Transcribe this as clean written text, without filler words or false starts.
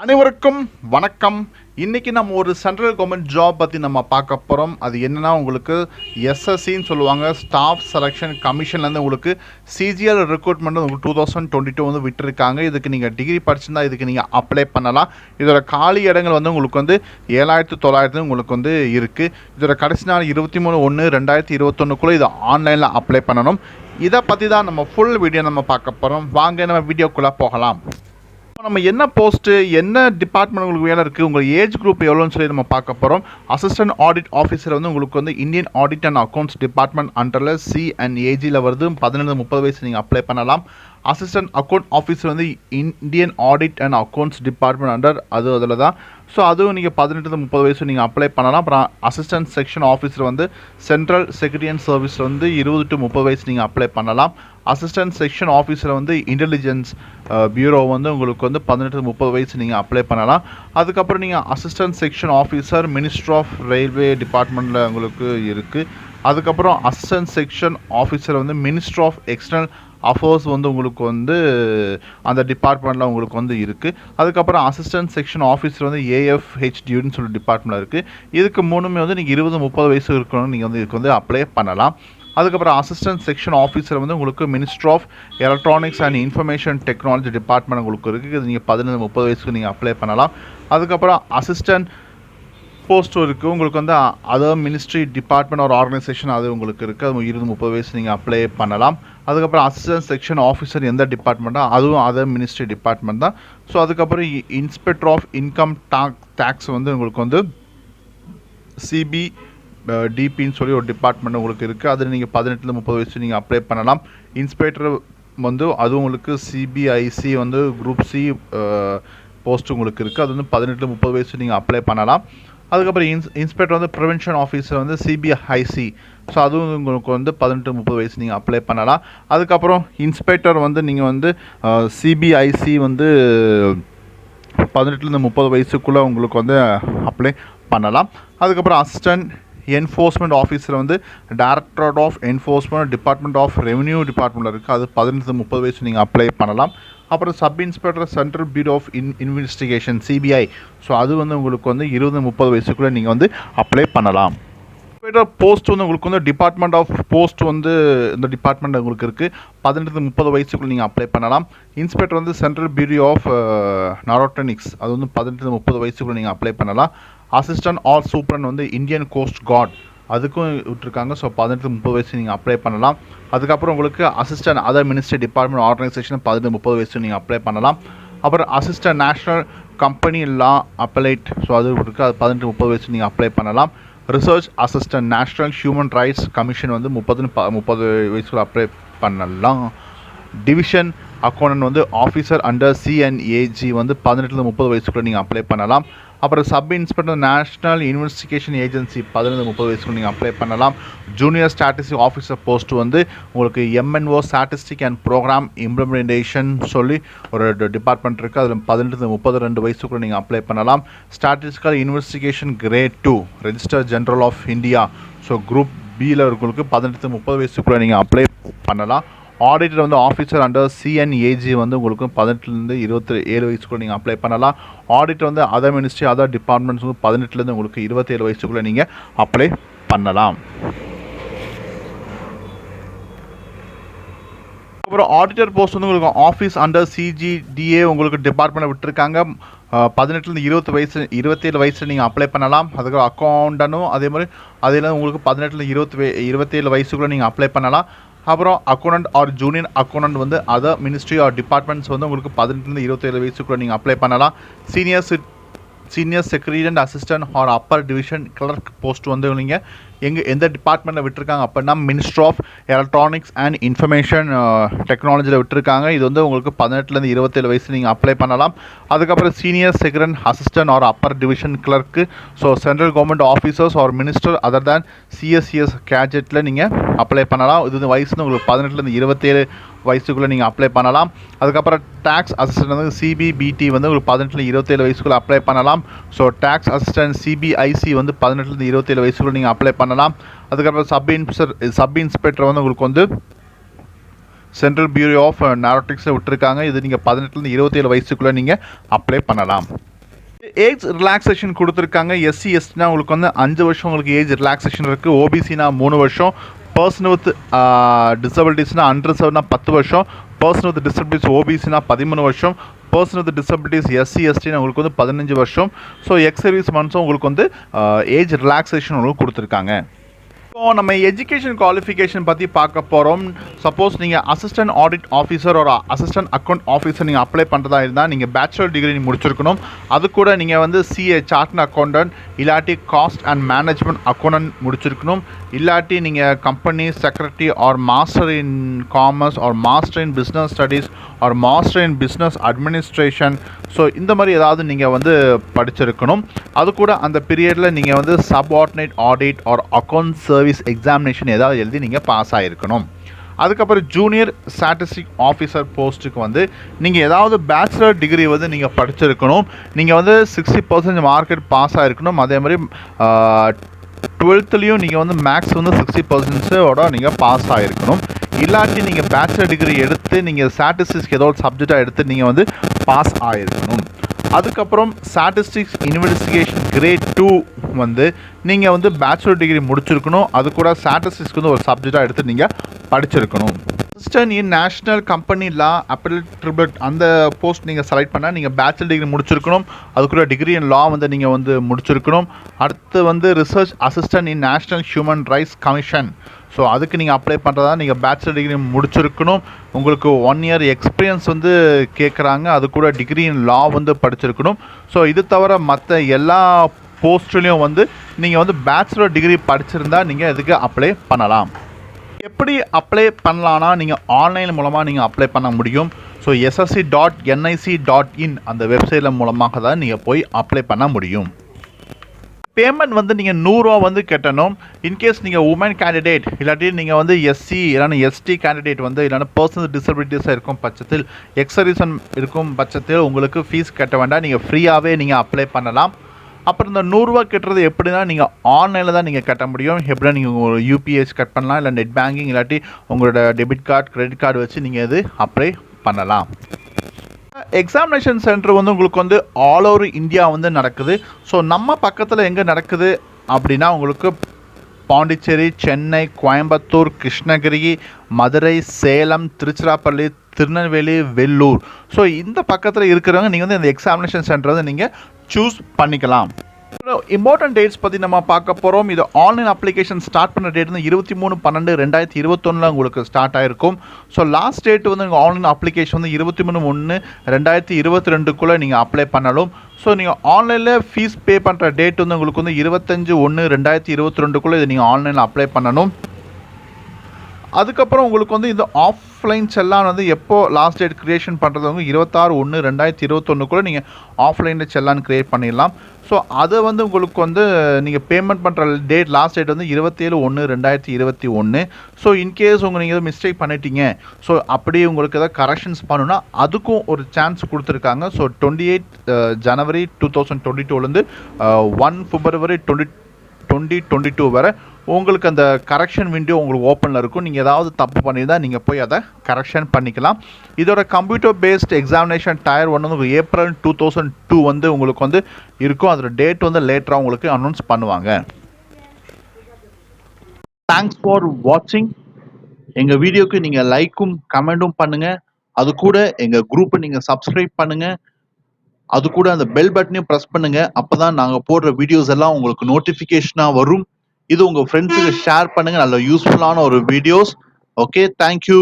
அனைவருக்கும் வணக்கம். இன்றைக்கி நம்ம ஒரு சென்ட்ரல் கவர்மெண்ட் ஜாப் பற்றி நம்ம பார்க்க போகிறோம். அது என்னென்னா உங்களுக்கு எஸ்எஸ்சின்னு சொல்லுவாங்க, ஸ்டாஃப் செலெக்ஷன் கமிஷன்லேருந்து உங்களுக்கு சிஜிஎல் ரெக்ரூட்மெண்ட் உங்களுக்கு 2022 வந்து விட்டுருக்காங்க. இதுக்கு நீங்கள் டிகிரி படிச்சிருந்தா இதுக்கு நீங்கள் அப்ளை பண்ணலாம். இதோட காலி இடங்கள் வந்து உங்களுக்கு வந்து 7,900 உங்களுக்கு வந்து இருக்குது. இதோட கடைசி நாள் 23/1/2021 இதை ஆன்லைனில் அப்ளை பண்ணணும். இதை பற்றி தான் நம்ம ஃபுல் வீடியோ நம்ம பார்க்க போகிறோம். வாங்க நம்ம வீடியோக்குள்ளே போகலாம். நம்ம என்ன போஸ்ட்டு, என்ன டிபார்ட்மெண்ட் உங்களுக்கு வேலை இருக்குது, உங்கள் ஏஜ் குரூப் எவ்வளோன்னு சொல்லி நம்ம பார்க்க போகிறோம். அசிஸ்டன்ட் ஆடிட் ஆஃபீஸர் வந்து உங்களுக்கு வந்து Indian audit and accounts department அண்டரில் C&AGயில் வருது. 17-30 வயசு நீங்கள் அப்ளை பண்ணலாம். அசிஸ்டன்ட் அக்கௌண்ட் ஆஃபீஸர் வந்து Indian audit and accounts department under அதில் தான். ஸோ அதுவும் நீங்கள் 18-30 வயசு நீங்கள் அப்ளை பண்ணலாம். அப்புறம் அசிஸ்டன்ட் செக்ஷன் ஆஃபீஸர் வந்து சென்ட்ரல் செக்யூரிட்டி அண்ட் சர்வீஸ் வந்து 20-30 வயசு நீங்கள் அப்ளை பண்ணலாம். அசிஸ்டன்ட் செக்ஷன் ஆஃபீஸர் வந்து இன்டெலிஜென்ஸ் பியூரோ வந்து உங்களுக்கு வந்து 18-30 வயசு நீங்கள் அப்ளை பண்ணலாம். அதுக்கப்புறம் நீங்கள் assistant section officer ministry of railway டிபார்ட்மெண்ட்டில் உங்களுக்கு இருக்குது. அதுக்கப்புறம் அசிஸ்டன்ட் செக்ஷன் ஆஃபீஸர் வந்து மினிஸ்ட்ரி ஆஃப் எக்ஸ்டர்னல் அஃபேர்ஸ் வந்து உங்களுக்கு வந்து அந்த டிபார்ட்மெண்ட்டில் உங்களுக்கு வந்து இருக்குது. அதுக்கப்புறம் அசிஸ்டன்ட் செக்ஷன் ஆஃபீஸர் வந்து AFHDன்னு சொல்லி டிபார்ட்மெண்ட்டில் இருக்குது. இதுக்கு மூணுமே வந்து நீங்கள் 20-30 வயசு இருக்கணும், நீங்கள் வந்து இதுக்கு வந்து அப்ளை பண்ணலாம். அதுக்கப்புறம் அசிஸ்டன்ட் செக்ஷன் ஆஃபீஸர் வந்து உங்களுக்கு ministry of electronics and information technology department உங்களுக்கு இருக்குது. இது நீங்கள் 18-30 வயசுக்கு நீங்கள் அப்ளை பண்ணலாம். அதுக்கப்புறம் அசிஸ்டன்ட் போஸ்ட்டும் இருக்குது உங்களுக்கு வந்து அதர் மினிஸ்ட்ரி டிபார்ட்மெண்ட் ஒரு ஆர்கனைசேஷன் அது உங்களுக்கு இருக்குது. அது 20-30 வயசு நீங்கள் அப்ளை பண்ணலாம். அதுக்கப்புறம் அசிஸ்டன்ட் செக்ஷன் ஆஃபீஸர் எந்த டிபார்ட்மெண்ட்டாக அதுவும் அதர் மினிஸ்ட்ரி டிபார்ட்மெண்ட் தான். ஸோ அதுக்கப்புறம் இன்ஸ்பெக்டர் ஆஃப் இன்கம் டேக்ஸ் வந்து உங்களுக்கு வந்து CBDPன்னு சொல்லி ஒரு டிபார்ட்மெண்ட் உங்களுக்கு இருக்குது. அதில் நீங்கள் 18-30 வயசு நீங்கள் அப்ளை பண்ணலாம். இன்ஸ்பெக்டர் வந்து அதுவும் உங்களுக்கு CBIC வந்து குரூப் C போஸ்ட் உங்களுக்கு இருக்குது. அது வந்து 18-30 வயசு நீங்கள் அப்ளை பண்ணலாம். அதுக்கப்புறம் இன்ஸ்பெக்டர் வந்து ப்ரிவென்ஷன் ஆஃபீஸர் வந்து CBIC. ஸோ அதுவும் உங்களுக்கு வந்து 18-30 வயசு நீங்கள் அப்ளை பண்ணலாம். அதுக்கப்புறம் இன்ஸ்பெக்டர் வந்து நீங்கள் வந்து CBIC வந்து 18-30 வயசுக்குள்ளே உங்களுக்கு வந்து அப்ளை பண்ணலாம். அதுக்கப்புறம் அசிஸ்டன்ட் என்ஃபோர்ஸ்மெண்ட் ஆஃபீஸர் வந்து directorate of enforcement department of revenue டிபார்ட்மெண்ட்டில் இருக்குது. அது 18-30 வயசு நீங்கள் அப்ளை பண்ணலாம். அப்புறம் sub inspector central bureau of investigation CBI. So அது வந்து உங்களுக்கு வந்து 20-30 வயசுக்குள்ளே நீங்கள் வந்து அப்ளை பண்ணலாம். இன்ஸ்பெக்டர் போஸ்ட் வந்து உங்களுக்கு வந்து டிபார்ட்மெண்ட் ஆஃப் போஸ்ட் வந்து இந்த டிபார்ட்மெண்ட் உங்களுக்கு இருக்குது. 18-30 வயசுக்குள்ளே நீங்கள் அப்ளை பண்ணலாம். இன்ஸ்பெக்டர் வந்து சென்ட்ரல் பியூரோ ஆஃப் நாரோட்டனிக்ஸ் அது வந்து 18-30 வயசுக்குள்ளே நீங்கள் அப்ளை பண்ணலாம். அசிஸ்டன்ட் ஆர் சூப்பரண்ட் வந்து இந்தியன் கோஸ்ட் கார்ட் அதுக்கும் விட்டுருக்காங்க. ஸோ 18-30 வயசு நீங்கள் அப்ளை பண்ணலாம். அதுக்கப்புறம் உங்களுக்கு assistant other ministry department organisation 18-30 வயசு நீங்கள் அப்ளை பண்ணலாம். அப்புறம் assistant national company law appellate so அது இருக்குது. அது 18-30 வயசு நீங்கள் அப்ளை பண்ணலாம். Research assistant national human rights commission வந்து 30 வயசுக்குள்ள அப்ளை பண்ணலாம். டிவிஷன் அக்கௌண்டன்ட் வந்து ஆஃபீஸர் அண்டர் C&AG வந்து 18-30 வயசுக்குள்ளே நீங்கள் அப்ளை பண்ணலாம். அப்புறம் sub inspector national investigation agency 18-30 வயசுக்கு நீங்கள் அப்ளை பண்ணலாம். ஜூனியர் ஸ்டாட்டிஸ்டிக் ஆஃபீஸர் போஸ்ட் வந்து உங்களுக்கு MNO statistic and program implementation சொல்லி ஒரு டிபார்ட்மெண்ட் இருக்குது. அதில் 18-32 வயசுக்குள்ளே நீங்கள் அப்ளை பண்ணலாம். Statistical investigation grade 2 registrar general of India so group Bயில் உங்களுக்கு 18-30 வயசுக்குள்ளே நீங்கள் அப்ளை பண்ணலாம். ஆடிட்டர் வந்து ஆஃபீஸர் அண்டர் C&AG வந்து உங்களுக்கு 18-27 வயசுக்குள்ளே நீங்கள் அப்ளை பண்ணலாம். ஆடிட்டர் வந்து அதர் மினிஸ்ட்ரி அதர் டிபார்ட்மெண்ட்ஸ் வந்து 18 உங்களுக்கு 27 வயசுக்குள்ளே நீங்கள் அப்ளை பண்ணலாம். அப்புறம் ஆடிட்டர் போஸ்ட் வந்து உங்களுக்கு ஆஃபீஸ் அண்டர் CGDA உங்களுக்கு டிபார்ட்மெண்ட்டை விட்டுருக்காங்க. 18-27 வயசு நீங்கள் அப்ளை பண்ணலாம். அதுக்கு அக்கௌண்டனும் அதே மாதிரி அதில் உங்களுக்கு 18-27 வயசுக்குள்ளே நீங்கள் அப்ளை பண்ணலாம். அப்புறம் அக்கௌண்டன்ட் ஆர் ஜூனியர் அக்கௌண்டன்ட் வந்து அதர் மினிஸ்ட்ரி ஆர் டிபார்ட்மெண்ட்ஸ் வந்து உங்களுக்கு 18-27 வயசுக்குள்ளே நீங்கள் அப்ளை பண்ணலாம். Senior secretary and assistant or upper division clerk post வந்து நீங்கள் எந்த டிபார்ட்மெண்ட்டில் விட்டுருக்காங்க அப்படின்னா ministry of electronics and information டெக்னாலஜியில் விட்டுருக்காங்க. இது வந்து உங்களுக்கு 18-27 வயசு நீங்கள் அப்ளை பண்ணலாம். அதுக்கப்புறம் senior secretary assistant or upper division clerk so central government officers or minister other than CSCS கேஜெட்டில் நீங்கள் அப்ளை பண்ணலாம். இது வயசு உங்களுக்கு 18-27 வயசுக்குள்ளே நீங்கள் அப்ளை பண்ணலாம். அதுக்கப்புறம் டேக்ஸ் அசிஸ்டன்ட் வந்து CBBT வந்து உங்களுக்கு 18-27 வயசுக்குள்ளே அப்ளை பண்ணலாம். ஸோ டேக்ஸ் அசிஸ்டன்ட் CBIC வந்து 18-27 வயசுக்குள்ளே நீங்கள் அப்ளை பண்ணலாம். அதுக்கப்புறம் சப் இன்ஸ்பெக்டர் வந்து உங்களுக்கு வந்து சென்ட்ரல் பியூரோ ஆஃப் நாரோட்டிக்ஸில் விட்டுருக்காங்க. இது நீங்கள் 18லேருந்து 27 வயசுக்குள்ளே நீங்கள் அப்ளை பண்ணலாம். ஏஜ் ரிலாக்ஸேஷன் கொடுத்துருக்காங்க. எஸ்சி எஸ்டினா உங்களுக்கு வந்து 5 வருஷம் உங்களுக்கு ஏஜ் ரிலாக்ஸேஷன் இருக்குது. ஓபிசினா 3 வருஷம், பர்சன் வித் டிசபிலிட்டிஸ்னா அன்ரிசர்வ்னா 10 வருஷம், பர்சன் வித் டிசபிலிட்டிஸ் ஓபிசினா 13 வருஷம், பர்சன் வித் டிசபிலிட்டிஸ் எஸ்சி எஸ்டினா உங்களுக்கு வந்து 15 வருஷம். ஸோ எக்ஸ் சர்வீஸ் மன்ஸும் உங்களுக்கு வந்து ஏஜ் ரிலாக்ஸேஷன் உங்களுக்கு கொடுத்துருக்காங்க. இப்போ நம்ம எஜுகேஷன் குவாலிஃபிகேஷன் பற்றி பார்க்க போகிறோம். சப்போஸ் நீங்கள் அசிஸ்டன்ட் ஆடிட் ஆஃபீஸர் ஒரு அசிஸ்டன்ட் அக்கௌண்ட் ஆஃபீஸர் நீங்கள் அப்ளை பண்ணுறதா இருந்தால் நீங்கள் பேச்சுலர் டிகிரி முடிச்சிருக்கணும். அது கூட நீங்கள் வந்து சிஏ சார்ட்டர்ட் அக்கௌண்டன்ட் இல்லாட்டி காஸ்ட் அண்ட் மேனேஜ்மெண்ட் அக்கௌண்டன்ட் முடிச்சிருக்கணும். இல்லாட்டி நீங்கள் company secretary or master in commerce or master in business studies or master in business administration, so இந்த மாதிரி ஏதாவது நீங்கள் வந்து படிச்சிருக்கணும். அது கூட அந்த பீரியடில் நீங்கள் வந்து subordinate audit R account service examination ஏதாவது எழுதி நீங்கள் பாஸ் ஆகிருக்கணும். அதுக்கப்புறம் ஜூனியர் ஸ்டாட்டிஸ்டிக் ஆஃபீஸர் போஸ்ட்டுக்கு வந்து நீங்கள் ஏதாவது பேச்சுலர் டிகிரி வந்து நீங்கள் படிச்சிருக்கணும். நீங்கள் வந்து 60% மார்க்கெட் பாஸ் ஆகிருக்கணும். அதே மாதிரி 12லேயும் நீங்கள் வந்து மேக்ஸ் வந்து 60% நீங்கள் பாஸ் ஆகிருக்கணும். இல்லாட்டி நீங்கள் பேச்சுலர் டிகிரி எடுத்து நீங்கள் ஸ்டாட்டிஸ்டிக்ஸ் ஏதோ ஒரு சப்ஜெக்டாக எடுத்து நீங்கள் வந்து பாஸ் ஆகிருக்கணும். அதுக்கப்புறம் ஸ்டாட்டிஸ்டிக்ஸ் இன்வெஸ்டிகேஷன் கிரேட் 2 வந்து நீங்கள் வந்து பேச்சுலர் டிகிரி முடிச்சிருக்கணும். அது கூட ஸ்டாட்டிஸ்டிக்ஸ்க்கு வந்து ஒரு சப்ஜெக்டாக எடுத்து நீங்கள் படிச்சிருக்கணும். Assistant in national company law appeal tribute அந்த போஸ்ட் நீங்கள் செலக்ட் பண்ணால் நீங்கள் பேச்சுலர் டிகிரி முடிச்சிருக்கணும். அது கூட டிகிரி இன் லா வந்து நீங்கள் வந்து முடிச்சிருக்கணும். அடுத்து வந்து research assistant in national human rights commission, so அதுக்கு நீங்கள் அப்ளை பண்ணுறதா நீங்கள் பேச்சுலர் டிகிரி முடிச்சிருக்கணும். உங்களுக்கு 1 இயர் எக்ஸ்பீரியன்ஸ் வந்து கேட்குறாங்க. அது கூட டிகிரி இன் லா வந்து படிச்சிருக்கணும். ஸோ இது தவிர மற்ற எல்லா போஸ்ட்லேயும் வந்து நீங்கள் வந்து பேச்சுலர் டிகிரி படிச்சிருந்தா நீங்கள் இதுக்கு அப்ளை பண்ணலாம். எப்படி அப்ளை பண்ணலான்னா நீங்கள் ஆன்லைன் மூலமாக நீங்கள் அப்ளை பண்ண முடியும். ஸோ ssc.nic.in அந்த வெப்சைட்டில் மூலமாக தான் நீங்கள் போய் அப்ளை பண்ண முடியும். பேமெண்ட் வந்து நீங்கள் 100 ரூபா வந்து கட்டணும். இன்கேஸ் நீங்கள் உமன் கேண்டிடேட் இல்லாட்டி நீங்கள் வந்து எஸ்சி இல்லைன்னா எஸ்டி கேண்டிடேட் வந்து இல்லைன்னா பர்சனல் டிசபிலிட்டிஸாக இருக்கும் பட்சத்தில் எக்ஸ் சர்வீஸ் இருக்கும் பட்சத்தில் உங்களுக்கு ஃபீஸ் கட்ட வேண்டாம். நீங்கள் ஃப்ரீயாகவே நீங்கள் அப்ளை பண்ணலாம். அப்புறம் இந்த 100 ரூபா கட்டுறது எப்படின்னா நீங்கள் ஆன்லைனில் தான் நீங்கள் கட்ட முடியும். எப்படின்னா நீங்கள் ஒரு யூபிஎஸ் கட் பண்ணலாம், இல்லை நெட் பேங்கிங் இல்லாட்டி உங்களோட டெபிட் கார்டு கிரெடிட் கார்டு வச்சு நீங்கள் இது அப்ளை பண்ணலாம். எக்ஸாமினேஷன் சென்டர் வந்து உங்களுக்கு வந்து ஆல் ஓவர் இந்தியா வந்து நடக்குது. ஸோ நம்ம பக்கத்தில் எங்கே நடக்குது அப்படின்னா உங்களுக்கு பாண்டிச்சேரி, சென்னை, கோயம்புத்தூர், கிருஷ்ணகிரி, மதுரை, சேலம், திருச்சிராப்பள்ளி, திருநெல்வேலி, வெள்ளூர், ஸோ இந்த பக்கத்தில் இருக்கிறவங்க நீங்கள் வந்து இந்த எக்ஸாமினேஷன் சென்டர் வந்து நீங்கள் சூஸ் பண்ணிக்கலாம். இம்பார்ட்டன்ட் டேட்ஸ் பற்றி நம்ம பார்க்க போகிறோம். இது ஆன்லைன் அப்ளிகேஷன் ஸ்டார்ட் பண்ண டேட் வந்து 23/12/2021 உங்களுக்கு ஸ்டார்ட் ஆகிருக்கும். ஸோ லாஸ்ட் டேட் வந்து உங்கள் ஆன்லைன் அப்ளிகேஷன் வந்து 23/1/2022 நீங்கள் அப்ளை பண்ணணும். ஸோ நீங்கள் ஆன்லைனில் ஃபீஸ் பே பண்ணுற டேட் வந்து உங்களுக்கு வந்து 25/1/2022 இதை நீங்கள் ஆன்லைனில் அப்ளை பண்ணணும். அதுக்கப்புறம் உங்களுக்கு வந்து இந்த ஆஃப்லைன் செல்லான் வந்து எப்போ லாஸ்ட் டேட் க்ரியேஷன் பண்ணுறது வந்து 26/1/2021 நீங்கள் ஆஃப்லைனில் செல்லான் க்ரியேட் பண்ணிடலாம். ஸோ அதை வந்து உங்களுக்கு வந்து நீங்கள் பேமெண்ட் பண்ணுற டேட் லாஸ்ட் டேட் வந்து 27/1/2021. ஸோ இன்கேஸ் நீங்கள் எதாவது மிஸ்டேக் பண்ணிட்டீங்க, ஸோ அப்படி உங்களுக்கு எதாவது கரெக்ஷன்ஸ் பண்ணணும்னா அதுக்கும் ஒரு சான்ஸ் கொடுத்துருக்காங்க. ஸோ 28 ஜனவரி 2022 1 பிப்ரவரி 2022 வரை உங்களுக்கு அந்த கரெக்ஷன் விண்டோ உங்களுக்கு ஓப்பனில் இருக்கும். நீங்கள் ஏதாவது தப்பு பண்ணியிருந்தால் நீங்கள் போய் அதை கரெக்ஷன் பண்ணிக்கலாம். இதோட கம்ப்யூட்டர் பேஸ்ட் எக்ஸாமினேஷன் டயர் 1 வந்து ஏப்ரல் 2002 வந்து உங்களுக்கு வந்து இருக்கும். அதோட டேட் வந்து லேட்டராக உங்களுக்கு அனௌன்ஸ் பண்ணுவாங்க. தேங்க்ஸ் ஃபார் வாட்சிங். எங்கள் வீடியோக்கு நீங்கள் லைக்கும் கமெண்ட்டும் பண்ணுங்கள். அது கூட எங்கள் குரூப்பை நீங்கள் சப்ஸ்கிரைப் பண்ணுங்கள். அது கூட அந்த பெல் பட்டனையும் ப்ரெஸ் பண்ணுங்கள். அப்போ தான் நாங்கள் போடுற வீடியோஸ் எல்லாம் உங்களுக்கு நோட்டிஃபிகேஷனாக வரும். இது உங்கள் ஃப்ரெண்ட்ஸுக்கு ஷேர் பண்ணுங்கள். நல்ல யூஸ்ஃபுல்லான ஒரு வீடியோஸ். Okay, thank you.